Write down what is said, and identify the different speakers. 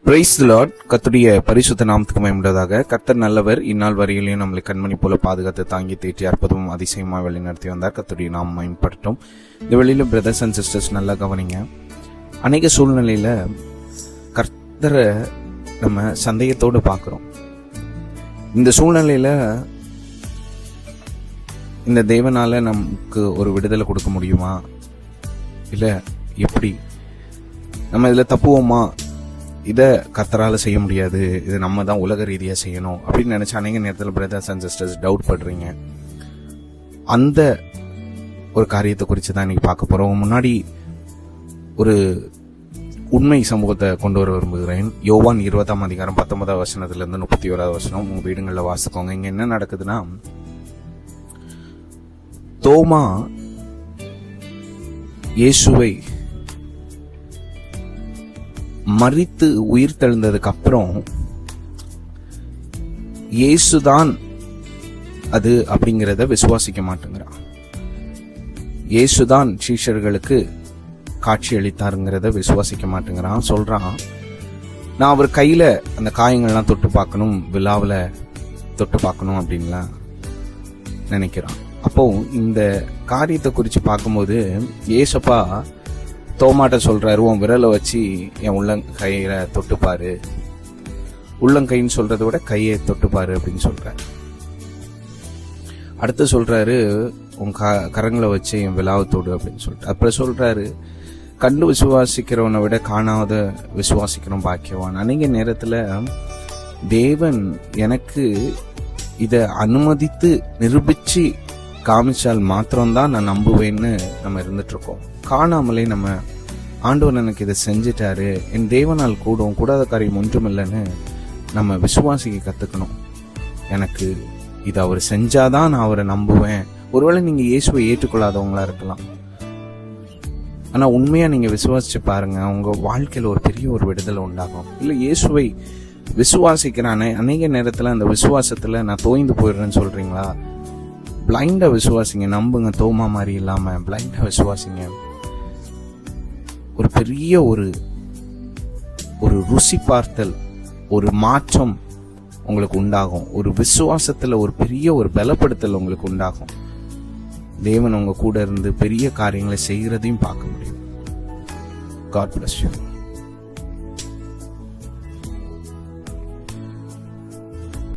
Speaker 1: Praise the Lord. கர்த்தருடைய பரிசுத்த நாமத்துக்கு மகிமையுண்டாவதாக. கர்த்தர் நல்லவர். இந்நாள் வரையிலையும் நம்மளை கண்மணி போல பாதுகாத்து தாங்கி தேற்றி அற்புதமும் அதிசயமாக வழி நடத்தி வந்தார். கர்த்தருடைய நாமம் மகிமைப்படட்டும். இந்த வெளியில பிரதர்ஸ் அண்ட் சிஸ்டர்ஸ் நல்லா கவனிங்க. அநேக சூழ்நிலையில கர்த்தரை நம்ம சந்தேகத்தோடு பார்க்கிறோம். இந்த சூழ்நிலையில இந்த தேவனால நமக்கு ஒரு விடுதலை கொடுக்க முடியுமா, இல்ல எப்படி, நம்ம இதுல தப்புவோமா, இதை கர்த்தரால செய்ய முடியாது, இது நம்ம தான் உலக ரீதியாக செய்யணும் அப்படின்னு நினைச்ச அநேக நேரத்தில் பிரதர்ஸ் அண்ட் சிஸ்டர்ஸ் டவுட் பண்றீங்க. அந்த ஒரு காரியத்தை குறித்து தான் இன்னைக்கு பார்க்க போறோம். முன்னாடி ஒரு உண்மை சமூகத்தை கொண்டு வர விரும்புகிறேன். யோவான் 20 19 வசனத்திலிருந்து 31 உங்க வீடுகளில் வாசிக்கோங்க. இங்க என்ன நடக்குதுன்னா, தோமா இயேசுவை மரித்து உயிர் தெழுந்ததுக்கு அப்புறம் இயேசுதான் அது அப்படிங்கிறத விசுவாசிக்க மாட்டேங்கிறான். இயேசுதான் சீஷர்களுக்கு காட்சி அளித்தாருங்கிறத விசுவாசிக்க மாட்டேங்கிறான். சொல்றான், நான் அவர் கையில அந்த காயங்கள்லாம் தொட்டு பார்க்கணும், விழாவில் தொட்டு பார்க்கணும் அப்படின்லாம் நினைக்கிறான். அப்போ இந்த காரியத்தை குறித்து பார்க்கும்போது ஏசப்பா தோமாட்ட சொல்றாரு, உன் விரலை வச்சு என் உள்ளங்கையில தொட்டுப்பாரு, உள்ளங்கைன்னு சொல்றதை விட கையை தொட்டுப்பாரு அப்படின்னு சொல்றாரு. அடுத்து சொல்றாரு, உன் கரங்களை வச்சு என் விழாவை தொடு அப்படின்னு சொல்லிட்டு. அப்புறம் சொல்றாரு, கண்டு விசுவாசிக்கிறவனை விட காணாத விசுவாசிக்கிறோம் பாக்கியவான். அநேக நேரத்துல தேவன் எனக்கு இதை அனுமதித்து நிரூபிச்சு காமிச்சால் மாத்திரம்தான் நான் நம்புவேன்னு நம்ம இருந்துட்டு இருக்கோம். காணாமலே நம்ம ஆண்டவன் எனக்கு இதை செஞ்சிட்டாரு, என் தேவனால் கூடும், கூடாத காரியம் ஒன்றும் இல்லைன்னு நம்ம விசுவாசிக்க கத்துக்கணும். எனக்கு இது அவர் செஞ்சாதான் நான் அவரை நம்புவேன். ஒருவேளை நீங்க இயேசுவை ஏற்றுக்கொள்ளாதவங்களா இருக்கலாம், ஆனா உண்மையா நீங்க விசுவாசிச்சு பாருங்க, உங்க வாழ்க்கையில ஒரு பெரிய ஒரு விடுதலை உண்டாகும். இல்ல இயேசுவை விசுவாசிக்கிறானே, அநேக நேரத்துல அந்த விசுவாசத்துல நான் தோய்ந்து போயிடுறேன்னு சொல்றீங்களா, பிளைண்டா விசுவாசிங்க, நம்புங்க. தோமா மாதிரி இல்லாம பிளைண்டா விசுவாசிங்க. ஒரு பெரிய ஒரு ருசி பார்த்தல், ஒரு மாற்றம் உங்களுக்கு உண்டாகும். ஒரு விசுவாசத்துல ஒரு பெரிய ஒரு பலப்படுத்தல் உங்களுக்கு உண்டாகும். தேவன் உங்க கூட இருந்து பெரிய காரியங்களை செய்கிறதையும் பார்க்க முடியும். God bless you.